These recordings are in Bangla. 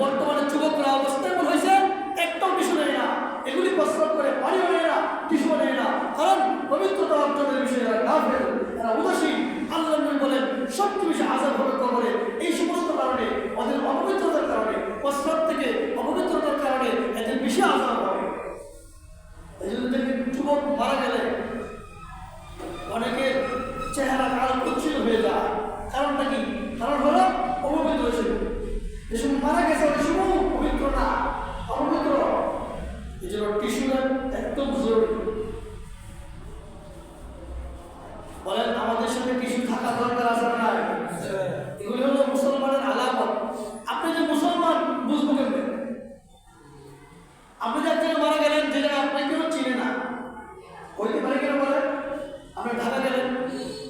বর্তমানে যুবকরা অবস্থা এমন হয়েছে, একটাও টিস্যু নেয় না, এগুলি প্রস্তাব করে পানিও নেয় না, টিস্যু নেয় না, কারণ পবিত্রতা অর্জনের বিষয়ে এরা গাফেল, এরা উদাসীন। আল্লাহ নবী বলেন সবচেয়ে বেশি আযাব হবে কবরে এই সমস্ত কারণে, ওদের অপবিত্রতার কারণে, প্রস্তাব থেকে অপবিত্রতার কারণে এদের বেশি আযাব হবে। এই জন্য দেখবেন যুবক মারা গেলে অনেকের চেহারা কাল কুচ্ছিত হয়ে যায়। কারণটা কি? কারণ হলো অপবিত্র ছিল। যে সময় মারা গেছে ওই সময় পবিত্র না, অপবিত্র। এই জন্য টিস্যুর একদম জরুরি। বলেন আমাদের সাথে টিস্যু থাকা দরকার আছে না নাই? এগুলি হলো মুসলমানের আলামত। আপনি যে মুসলমান বুঝবো কেমনে? আপনি যে একজন মারা গেলেন, যে জায়গায় আপনি কেউ চিনে না, হইতে পারে কেন বলেন? আপনি ঢাকা গেলেন,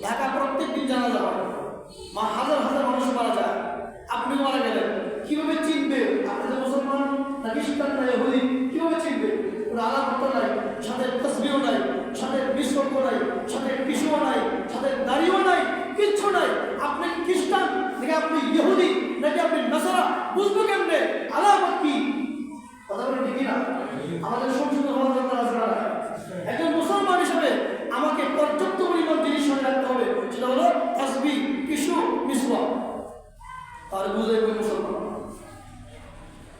ঢাকা প্রত্যেক দিন জানাজা হয়, হাজার হাজার মানুষ মারা যায়, আপনি মারা গেলেন, কিভাবে চিনবে? আপনি যে মুসলমান না খ্রিস্টান না ইহুদি, কিভাবে চিনবে? কোনো আলামত নাই, সাথে তাসবিহও নাই, সাথে বিস্কুট নাই, সাথে টিস্যুও নাই, সাথে দাড়িও নাই, কিচ্ছু নাই। আপনি খ্রিস্টান নাকি আপনি ইহুদি নাকি আপনি নাসারা, বুঝবো কেমনে? আলামত কি? কথা বলেন ঠিক না? আমাদের সংশোধন হওয়ার দরকার আছে না? একজন মুসলমান হিসেবে আমাকে পর্যাপ্ত পরিমাণ জিনিস মনে রাখতে হবে, সেটা হলো তাসবিহ, টিস্যু, মিসওয়াক। আর বুঝে মুসলমান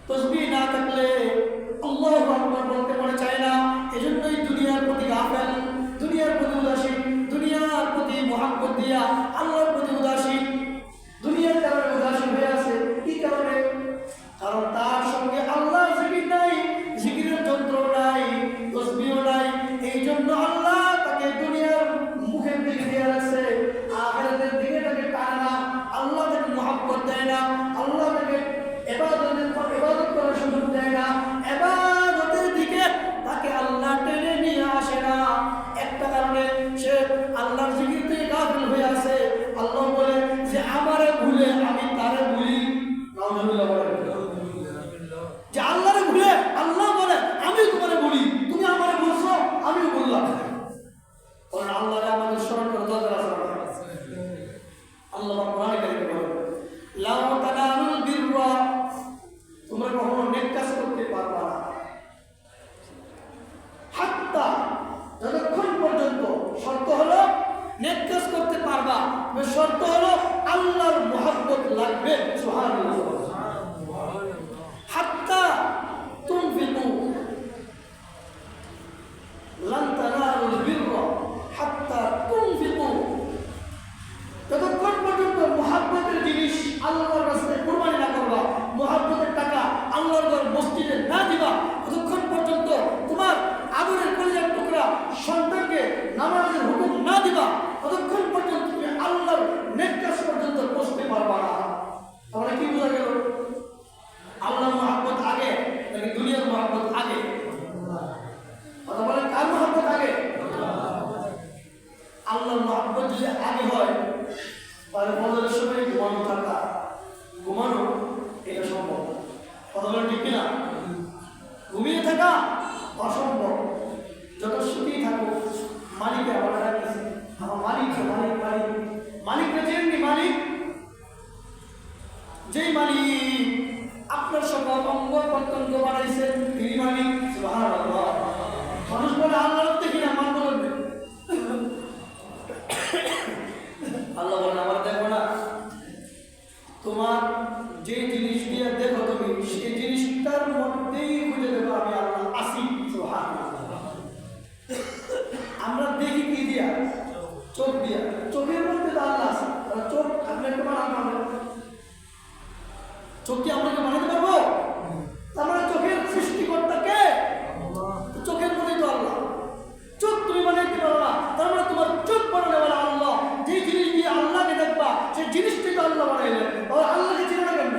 তাসবিহ না থাকলে আল্লাহু আকবার বলতে মনে চায় না। এজন্যই দুনিয়ার প্রতি গাফেল, দুনিয়ার প্রতি উদাসীন, দুনিয়ার প্রতি মুহাব্বত দিয়া আল্লাহর প্রতি উদাসীন, দুনিয়ার কারণে উদাসীন হয়ে আছে। কি কারণে? কারণ তার সঙ্গে আল্লাহ জিকির নাই, জিকিরের যন্ত্র নাই, তাসবিহ নাই। এই জন্য আল্লাহ তাকে দুনিয়ার মুখের দিকে দিয়ে রাখছে, আখিরাতের দিকে তাকে টানে না। আল্লাহ তাকে মুহাব্বত দেয় না, আল্লাহ তাকে ইবাদত করার সুযোগ দেয় না, ইবাদতের দিকে তাকে আল্লাহ টেনে নিয়ে আসে না। একটা কারণে সে আল্লাহর জিকির থেকে গাফিল হয়ে আছে। আল্লাহ বলে যে আমারে ভুলে আমি তারে ভুলি। নাউজুবিল্লাহ বলেন যে আল্লাহরে ভুলে আল্লাহ বলে আমি তোমারে ভুলি, তুমি আমারে বলছো আমিও বললাম। কারণ আল্লাহরে আমাদের স্মরণ করা দরকার আছে। আল্লাহ কোরআনে কারিমে বলেন লা তানালুল বিররা, তোমরা কখনো নেক কাজ করতে পারবা না হাত্তা, যতক্ষণ পর্যন্ত, শর্ত হলো নেক কাজ করতে পারবা, শর্ত হলো আল্লাহর মুহাব্বত লাগবে। সুবহানাল্লাহ। হাত্তা তুনফিকু লান তানালুল বিররা হাত্তা তুনফিকু, যতক্ষণ পর্যন্ত মুহাব্বতের জিনিস আল্লাহর রাস্তায় কুরবানি না করবা, মুহাব্বতের টাকা আল্লাহর ঘর মসজিদে না দিবা, ততক্ষণ পর্যন্ত তোমার আদরের কলিজার টুকরা সন্তানকে নামাজের হুকুম না দিবা, ততক্ষণ পর্যন্ত তুমি আল্লাহর নেক কাজ পর্যন্ত পৌঁছতে পারবা না। তাহলে কি বোঝা গেল? আল্লাহর মুহাব্বত আগে নাকি দুনিয়ার মুহাব্বত আগে? কথা বলেন, কার মুহাব্বত আগে? আল্লাহর মুহাব্বত যদি আগে হয় তাহলে ফজরের সময় ঘুমানো থাকা, ঘুমানো এটা সম্ভব। কথা বলেন ঠিক কিনা? ঘুমিয়ে থাকা অসম্ভব। যত সুখেই থাকুক, মালিকের আমার রাখতেছে, আমার মালিক মালিক মালিক মালিককে চেনেননি? মালিক যেই মালিক আপনার সকল অঙ্গ প্রত্যঙ্গ বানাইছেন, তিনি মালিক। সুবহানাল্লাহ। মানুষ বলে আল্লাহ দেখি না, মান বলবেন আল্লাহ বলেন আমার দেখো না, তোমার যে জিনিস দিয়ে দেখো তুমি সেই জিনিসটার মধ্যেই খুঁজে দেবো আমি আল্লাহ আসি। সুবহানাল্লাহ। আমরা দেখি কি দিয়া? চোখ দিয়া। চোখের মধ্যে তো আল্লাহ আছে। চোখ আপনাকে বানাতে হবে, চোখ কি আপনাকে বানাতে পারবো? আমরা চোখের সৃষ্টিকর্তা কে? চোখের মধ্যে তো আল্লাহ। চোখ তুমি বানাইতে পারো না, তার মানে তোমার চোখ বানানো বলা আল্লাহ। যে জিনিস দিয়ে আল্লাহকে দেখবা সেই জিনিসটাই তো আল্লাহ বানাইলেন। আল্লাহকে চিনে না কেন?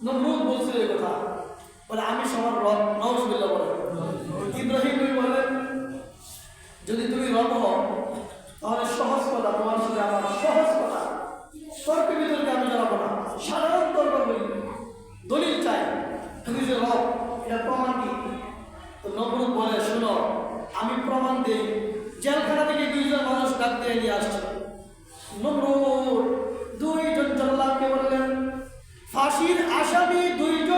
নমরুদ বলছিল এই কথা, বলে আমি সবার রব। নাউজুবিল্লাহ বলেন। ইব্রাহিম নবী বলেন যদি তুমি রব হও তাহলে সহজ কথা, তোমার সাথে আমার সহজ কথা, তর্ক বিতর্কে আমি জানাবো না, সাধারণ তর্ক বলি, দলিল চাই। তুমি যে রব এটা প্রমাণ কি? তো নমরুদ বলে শোনো আমি প্রমাণ দিই। জেলখানা থেকে 2 জন মানুষ ডাক দিয়ে নিয়ে আসছে। নমরুদ 2 জন জল্লাদকে বললেন ফাঁসির আসামি 2 জন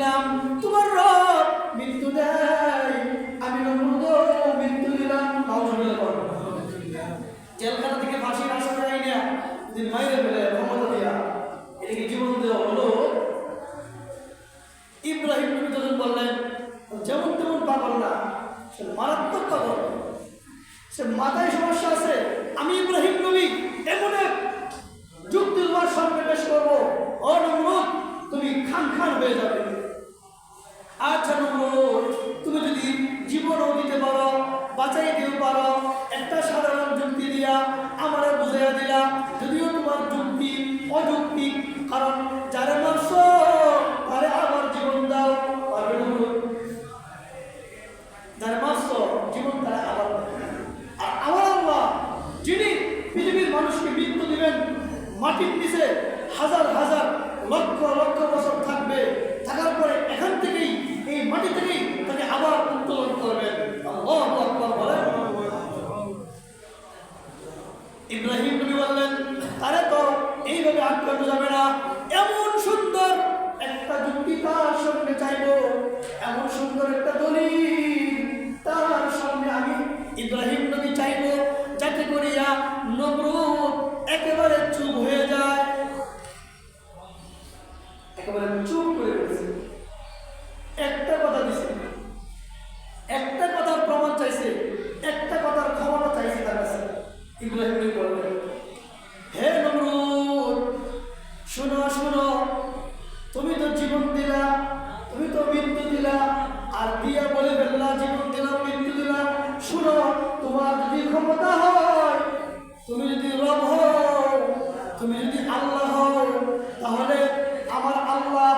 দিলাম, তোমার রব মৃত্যু দেয়, আমি নমরুদও মৃত্যু দিলাম। জেলখানা থেকে ফাঁসির আসামি আইনা দিন মাইরে ফেলে ক্ষমতা দিয়া এটাকে জীবন দেওয়া হলো। ইব্রাহিম নবী যখন বললেন যেমন তেমন পাগল না, সে মারাত্মক পাগল, সে মাথায় সমস্যা আছে। আমি ইব্রাহিম নবী এমন এক যুক্তি তোমার সামনে পেশ করবো, ও নমরুদ তুমি খান খান হয়ে যাবে। আচ্ছা নমরুদ, তুমি যদি জীবনও দিতে পারো, বাঁচাই দিতে পারো, একটা সাধারণ যুক্তি দিয়া আমারে বুঝাইয়া দিলা, যদিও তোমার যুক্তি অযৌক্তিক, কারণ যারা মারছ তারে আবার জীবন দাও। পারবে নমরুদ? যারা মারছ জীবন তারা আবার, আর আমার আল্লাহ যিনি পৃথিবীর মানুষকে মৃত্যু দিবেন, মাটির নিচে হাজার হাজার লক্ষ লক্ষ বছর থাকবে, থাকার পরে এখান থেকেই এই মাটি থেকেই তাকে আবার উত্তোলন করবেন। আল্লাহু আকবার বলেন। ইব্রাহিম নবী বললেন তারে তো এইভাবে আটকানো যাবে না, এমন সুন্দর একটা যুক্তি তার সামনে চাইবো, এমন সুন্দর একটা দলিল তার সামনে আমি ইব্রাহিম নবী চাইবো, যাতে করিয়া নমরুদ একেবারে চুপ হয়ে যায়। একেবারে চুপ করে গেছে, একটা কথা দিছে, একটা কথার প্রমাণ চাইছে, একটা কথার ক্ষমতা চাইছে তার কাছে। ইব্রাহিম নবী বললেন, হে নমরুদ শোনো শোনো, তুমি তো জীবন দিলা, তুমি তো মৃত্যু দিলা, আর দিয়া বলে ফেললা জীবন দিলাম মৃত্যু দিলাম। শোনো, তোমার যদি ক্ষমতা হয়, তুমি যদি রব হও, তুমি যদি আল্লাহ হও, তাহলে আমার আল্লাহ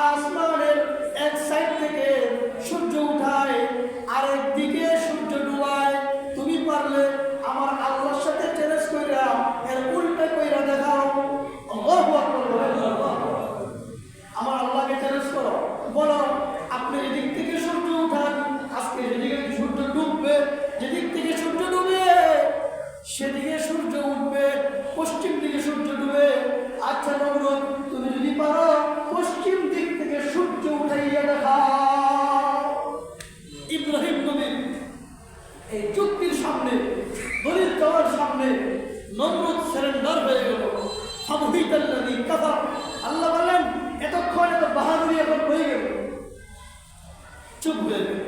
আসমানের এক সাইড থেকে সূর্য উঠায়, আরেক দিকে সূর্য ডুবায়। তুমি পারলে আমার আল্লাহর সাথে চ্যালেঞ্জ কইরা এর উল্টা কইরা দেখাও। আল্লাহু আকবার বলেন। আমার আল্লাহকে চ্যালেঞ্জ করো, বলো আপনি এদিক থেকে সূর্য উঠান, আজকে যেদিকে সূর্য ডুববে, যেদিক থেকে সূর্য ডুবে সেদিকে সূর্য উঠবে, পশ্চিম দিকে সূর্য ডুবে। আচ্ছা নমরুদ, তুমি যদি পারো পশ্চিম দিক থেকে সূর্য উঠাইয়া দেখাও। ইব্রাহিম নবীর এই যুক্তির সামনে, দলিল দেওয়ার সামনে নমরুদ সারেন্ডার হয়ে গেল। ফাবহিতাল্লাযী কাফার, আল্লাহ বলেন এতক্ষণ এত বাহাদুরি এখন হয়ে গেল, চুপ হয়ে গেল।